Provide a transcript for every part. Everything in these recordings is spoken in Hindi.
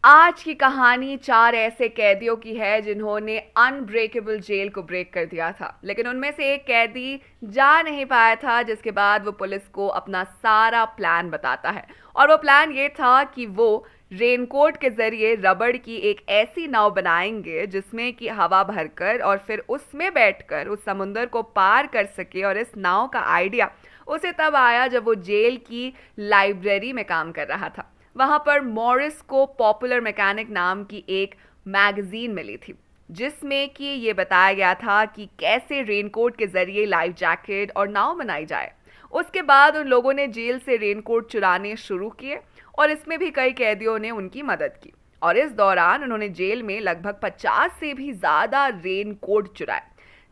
आज की कहानी 4 ऐसे कैदियों की है जिन्होंने अनब्रेकेबल जेल को ब्रेक कर दिया था, लेकिन उनमें से एक कैदी जा नहीं पाया था, जिसके बाद वो पुलिस को अपना सारा प्लान बताता है। और वो प्लान ये था कि वो रेनकोट के जरिए रबड़ की एक ऐसी नाव बनाएंगे जिसमें कि हवा भरकर और फिर उसमें बैठकर उस समुंदर को पार कर सके। और इस नाव का आइडिया उसे तब आया जब वो जेल की लाइब्रेरी में काम कर रहा था। वहां पर मॉरिस को पॉपुलर मैकेनिक नाम की एक मैगजीन मिली थी, जिसमें कि ये बताया गया था कि कैसे रेनकोट के जरिए लाइफ जैकेट और नाव बनाई जाए। उसके बाद उन लोगों ने जेल से रेनकोट चुराने शुरू किए और इसमें भी कई कैदियों ने उनकी मदद की। और इस दौरान उन्होंने जेल में लगभग 50 से भी ज्यादा रेनकोट चुराए।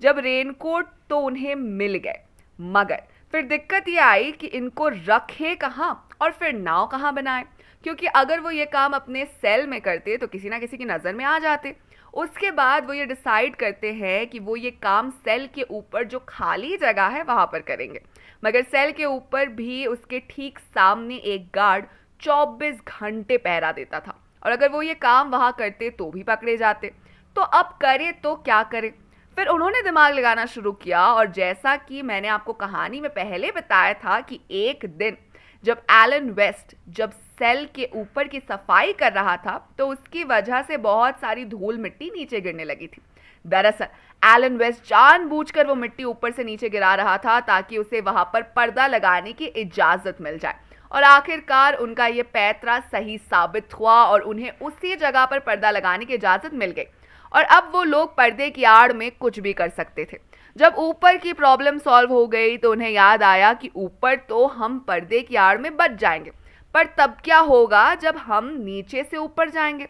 जब रेनकोट तो उन्हें मिल गए, मगर फिर दिक्कत ये आई कि इनको रखे कहाँ और फिर नाव कहाँ बनाए, क्योंकि अगर वो ये काम अपने सेल में करते तो किसी ना किसी की नज़र में आ जाते। उसके बाद वो ये डिसाइड करते हैं कि वो ये काम सेल के ऊपर जो खाली जगह है वहाँ पर करेंगे, मगर सेल के ऊपर भी उसके ठीक सामने एक गार्ड 24 घंटे पहरा देता था, और अगर वो ये काम वहाँ करते तो भी पकड़े जाते। तो अब करे तो क्या करे? फिर उन्होंने दिमाग लगाना शुरू किया, और जैसा कि मैंने आपको कहानी में पहले बताया था कि एक दिन जब एलन वेस्ट जब सेल के ऊपर की सफाई कर रहा था तो उसकी वजह से बहुत सारी धूल मिट्टी नीचे गिरने लगी थी। दरअसल एलन वेस्ट जानबूझकर वो मिट्टी ऊपर से नीचे गिरा रहा था ताकि उसे वहां पर पर्दा लगाने की इजाजत मिल जाए। और आखिरकार उनका ये पैंतरा सही साबित हुआ और उन्हें उसी जगह पर पर्दा लगाने की इजाजत मिल गई। और अब वो लोग पर्दे की आड़ में कुछ भी कर सकते थे। जब ऊपर की प्रॉब्लम सॉल्व हो गई तो उन्हें याद आया कि ऊपर तो हम पर्दे की आड़ में बच जाएंगे, पर तब क्या होगा जब हम नीचे से ऊपर जाएंगे?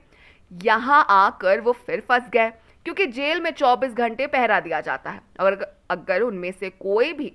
यहाँ आकर वो फिर फंस गए, क्योंकि जेल में 24 घंटे पहरा दिया जाता है। और अगर उनमें से कोई भी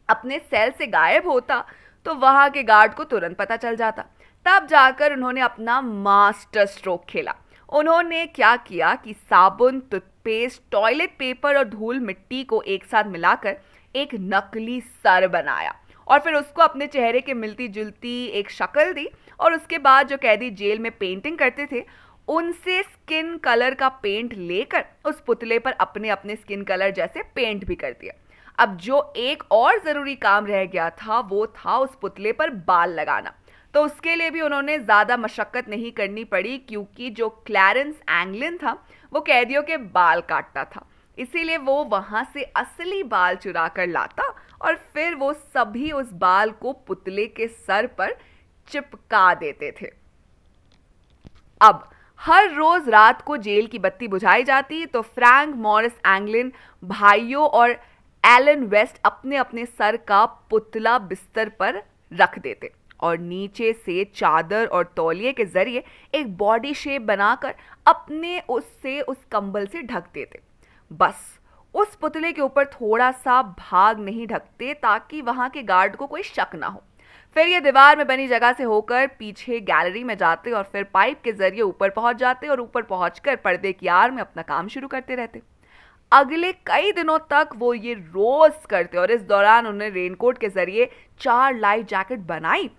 अपने सेल से गायब होता तो वहां के गार्ड को तुरंत पता चल जाता। तब जाकर उन्होंने अपना मास्टर स्ट्रोक खेला। उन्होंने क्या किया कि साबुन, टूथपेस्ट, टॉयलेट पेपर और धूल मिट्टी को एक साथ मिलाकर एक नकली सर बनाया और फिर उसको अपने चेहरे के मिलती जुलती एक शक्ल दी। और उसके बाद जो कैदी जेल में पेंटिंग करते थे उनसे स्किन कलर का पेंट लेकर उस पुतले पर अपने अपने स्किन कलर जैसे पेंट भी कर दिया। अब जो एक और जरूरी काम रह गया था वो था उस पुतले पर बाल लगाना। तो उसके लिए भी उन्होंने ज़्यादा मशक्कत नहीं करनी पड़ी, क्योंकि जो क्लैरेंस एंगलिन था वो कैदियों के बाल काटता था, इसीलिए वो वहां से असली बाल चुरा कर लाता और फिर वो सभी उस बाल को पुतले के सर पर चिपका देते थे। अब हर रोज रात को जेल की बत्ती बुझाई जाती तो फ्रैंक मॉरिस एंगलिन भाइयों और एलन वेस्ट अपने अपने सर का पुतला बिस्तर पर रख देते और नीचे से चादर और तौलिए के जरिए एक बॉडी शेप बनाकर अपने उससे उस कंबल से ढक देते। बस उस पुतले के ऊपर थोड़ा सा भाग नहीं ढकते ताकि वहां के गार्ड को कोई शक ना हो। फिर ये दीवार में बनी जगह से होकर पीछे गैलरी में जाते और फिर पाइप के जरिए ऊपर पहुंच जाते और ऊपर पहुंचकर पर्दे की आड़ में अपना काम शुरू करते रहते। अगले कई दिनों तक वो ये रोज करते और इस दौरान उन्होंने रेनकोट के जरिए 4 लाइफ जैकेट बनाई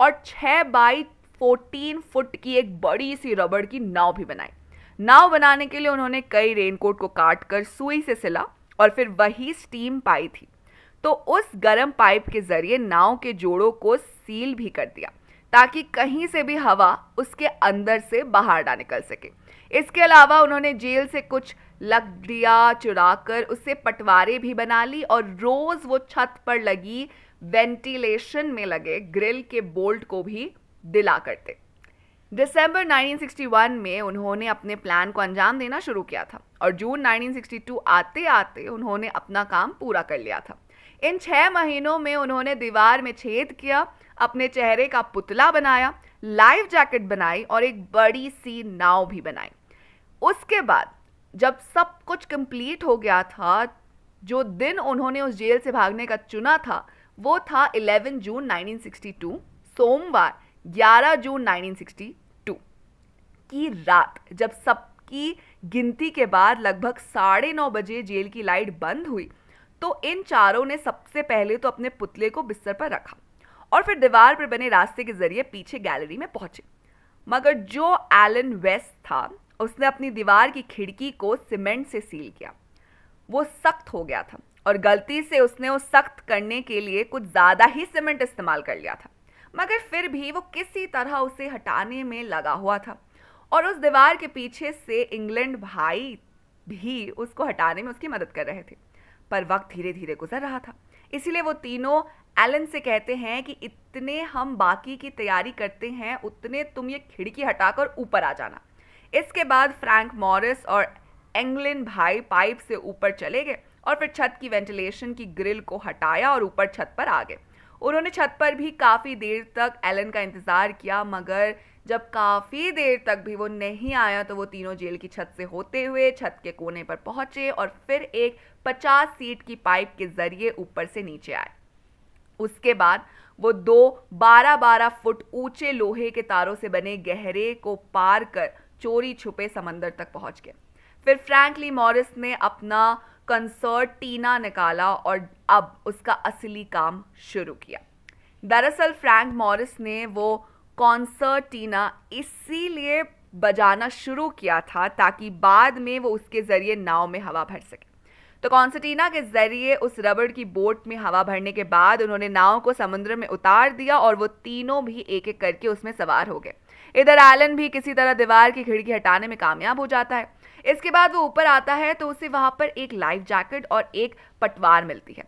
और 6 बाई 14 फुट की एक बड़ी सी रबड़ की नाव भी बनाई। नाव बनाने के लिए उन्होंने कई रेनकोट को काट कर सुई से सिला और फिर वही स्टीम पाई थी, तो उस गर्म पाइप के जरिए नाव के जोड़ों को सील भी कर दिया ताकि कहीं से भी हवा उसके अंदर से बाहर ना निकल सके। इसके अलावा उन्होंने जेल से कुछ लकड़ियां चुराकर उससे पटवारे भी बना ली और रोज वो छत पर लगी वेंटिलेशन में लगे ग्रिल के बोल्ट को भी दिला करते। दिसंबर 1961 में उन्होंने अपने प्लान को अंजाम देना शुरू किया था और जून 1962 आते आते उन्होंने अपना काम पूरा कर लिया था। इन 6 महीनों में उन्होंने दीवार में छेद किया, अपने चेहरे का पुतला बनाया, लाइफ जैकेट बनाई और एक बड़ी सी नाव भी बनाई। उसके बाद जब सब कुछ कंप्लीट हो गया था, जो दिन उन्होंने उस जेल से भागने का चुना था वो था 11 जून 1962, सोमवार 11 जून 1962 की रात। जब सबकी गिनती के बाद लगभग 9:30 बजे जेल की लाइट बंद हुई तो इन चारों ने सबसे पहले तो अपने पुतले को बिस्तर पर रखा और फिर दीवार पर बने रास्ते के जरिए पीछे गैलरी में पहुंचे। मगर जो एलन वेस्ट था उसने अपनी दीवार की खिड़की को सीमेंट से सील किया। वो सख्त हो गया था और गलती से उसने उस सख्त करने के लिए कुछ ज़्यादा ही सीमेंट इस्तेमाल कर लिया था, मगर फिर भी वो किसी तरह उसे हटाने में लगा हुआ था और उस दीवार के पीछे से इंग्लैंड भाई भी उसको हटाने में उसकी मदद कर रहे थे। पर वक्त धीरे धीरे गुजर रहा था, इसीलिए वो तीनों एलन से कहते हैं कि इतने हम बाकी की तैयारी करते हैं उतने तुम ये खिड़की हटाकर ऊपर आ जाना। इसके बाद फ्रैंक मॉरिस और एंगलिन भाई पाइप से ऊपर चले गए और फिर छत की वेंटिलेशन की ग्रिल को हटाया और ऊपर छत पर आ गए। उन्होंने छत पर भी काफ़ी देर तक एलन का इंतज़ार किया, मगर जब काफ़ी देर तक भी वो नहीं आया तो वो तीनों जेल की छत से होते हुए छत के कोने पर पहुंचे और फिर एक 50 फीट की पाइप के ज़रिए ऊपर से नीचे आए। उसके बाद वो 12 फुट ऊंचे लोहे के तारों से बने गहरे को पार कर चोरी छुपे समंदर तक पहुंच गए। फिर फ्रैंकली मॉरिस ने अपना कंसर्टीना निकाला और अब उसका असली काम शुरू किया। दरअसल फ्रैंक मॉरिस ने वो कंसर्टीना इसीलिए बजाना शुरू किया था ताकि बाद में वो उसके जरिए नाव में हवा भर सके। तो कंसर्टीना के जरिए उस रबड़ की बोट में हवा भरने के बाद उन्होंने नाव को समुद्र में उतार दिया और वो तीनों भी एक एक करके उसमें सवार हो गए। इधर एलन भी किसी तरह दीवार की खिड़की हटाने में कामयाब हो जाता है। इसके बाद वो ऊपर आता है तो उसे वहां पर एक लाइफ जैकेट और एक पटवार मिलती है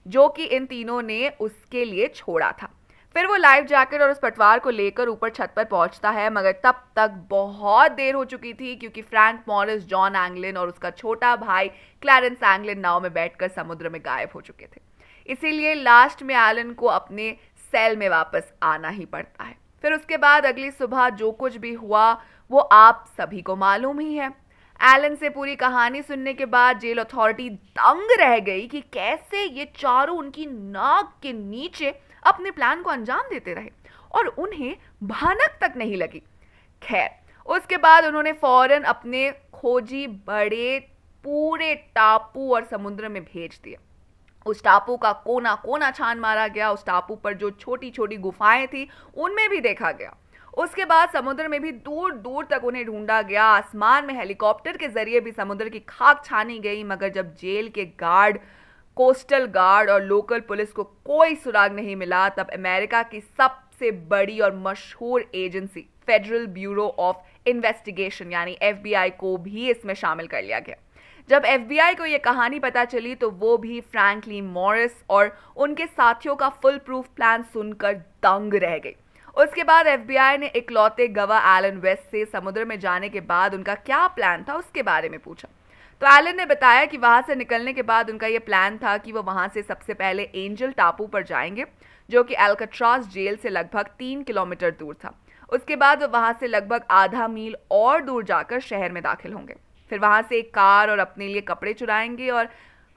जो कि इन तीनों ने उसके लिए छोड़ा था। फिर वो लाइफ जैकेट और उस पटवार को लेकर ऊपर छत पर पहुंचता है, मगर तब तक बहुत देर हो चुकी थी क्योंकि फ्रैंक मॉरिस, जॉन एंगलिन और उसका छोटा भाई क्लैरेंस एंगलिन नाव में बैठकर समुद्र में गायब हो चुके थे। इसीलिए लास्ट में एलन को अपने सेल में वापस आना ही पड़ता है। फिर उसके बाद अगली सुबह जो कुछ भी हुआ वो आप सभी को मालूम ही है। एलन से पूरी कहानी सुनने के बाद जेल अथॉरिटी दंग रह गई कि कैसे ये चारों उनकी नाक के नीचे अपने प्लान को अंजाम देते रहे और उन्हें भनक तक नहीं लगी। खैर, उसके बाद उन्होंने फौरन अपने खोजी बड़े पूरे टापू और समुद्र में भेज दिया। उस टापू का कोना कोना छान मारा गया। उस टापू पर जो छोटी छोटी गुफाएं थी उनमें भी देखा गया। उसके बाद समुद्र में भी दूर दूर तक उन्हें ढूंढा गया। आसमान में हेलीकॉप्टर के जरिए भी समुद्र की खाक छानी गई, मगर जब जेल के गार्ड, कोस्टल गार्ड और लोकल पुलिस को कोई सुराग नहीं मिला, तब अमेरिका की सबसे बड़ी और मशहूर agency federal bureau of investigation यानी FBI को भी इसमें शामिल कर लिया गया। जब FBI को यह कहानी पता चली तो वो भी फ्रैंकली मॉरिस और उनके साथियों का फुल प्रूफ प्लान सुनकर दंग रह गई। उसके बाद FBI ने इकलौते गवाह एलन वेस्ट से समुद्र में जाने के बाद उनका क्या प्लान था उसके बारे में पूछा। तो एलन ने बताया कि वहां से निकलने के बाद उनका यह प्लान था कि वो वहां से सबसे पहले एंजल टापू पर जाएंगे जो कि अल्काट्राज जेल से लगभग 3 किलोमीटर दूर था। उसके बाद वो वहां से लगभग आधा मील और दूर जाकर शहर में दाखिल होंगे। फिर वहां से एक कार और अपने लिए कपड़े चुराएंगे और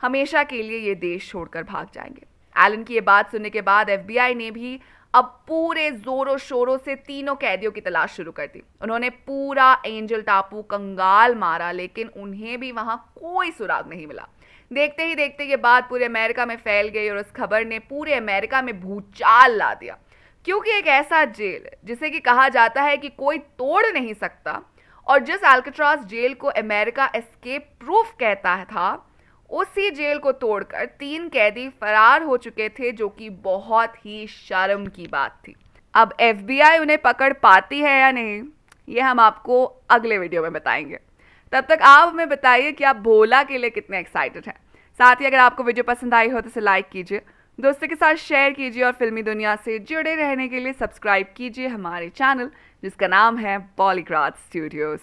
हमेशा के लिए ये देश छोड़कर भाग जाएंगे। एलन की ये बात सुनने के बाद FBI ने भी अब पूरे जोरों शोरों से तीनों कैदियों की तलाश शुरू कर दी। उन्होंने पूरा एंजल टापू कंगाल मारा, लेकिन उन्हें भी वहां कोई सुराग नहीं मिला। देखते ही देखते ये बात पूरे अमेरिका में फैल गई और उस खबर ने पूरे अमेरिका में भूचाल ला दिया, क्योंकि एक ऐसा जेल जिसे कि कहा जाता है कि कोई तोड़ नहीं सकता और जिस अल्काट्राज जेल को अमेरिका एस्केप प्रूफ कहता था, उसी जेल को तोड़कर 3 कैदी फरार हो चुके थे, जो कि बहुत ही शर्म की बात थी। अब FBI उन्हें पकड़ पाती है या नहीं, ये हम आपको अगले वीडियो में बताएंगे। तब तक आप हमें बताइए कि आप भोला के लिए कितने एक्साइटेड हैं। साथ ही अगर आपको वीडियो पसंद आई हो तो इसे लाइक कीजिए, दोस्तों के साथ शेयर कीजिए और फिल्मी दुनिया से जुड़े रहने के लिए सब्सक्राइब कीजिए हमारे चैनल जिसका नाम है पॉलीग्राफ स्टूडियोज।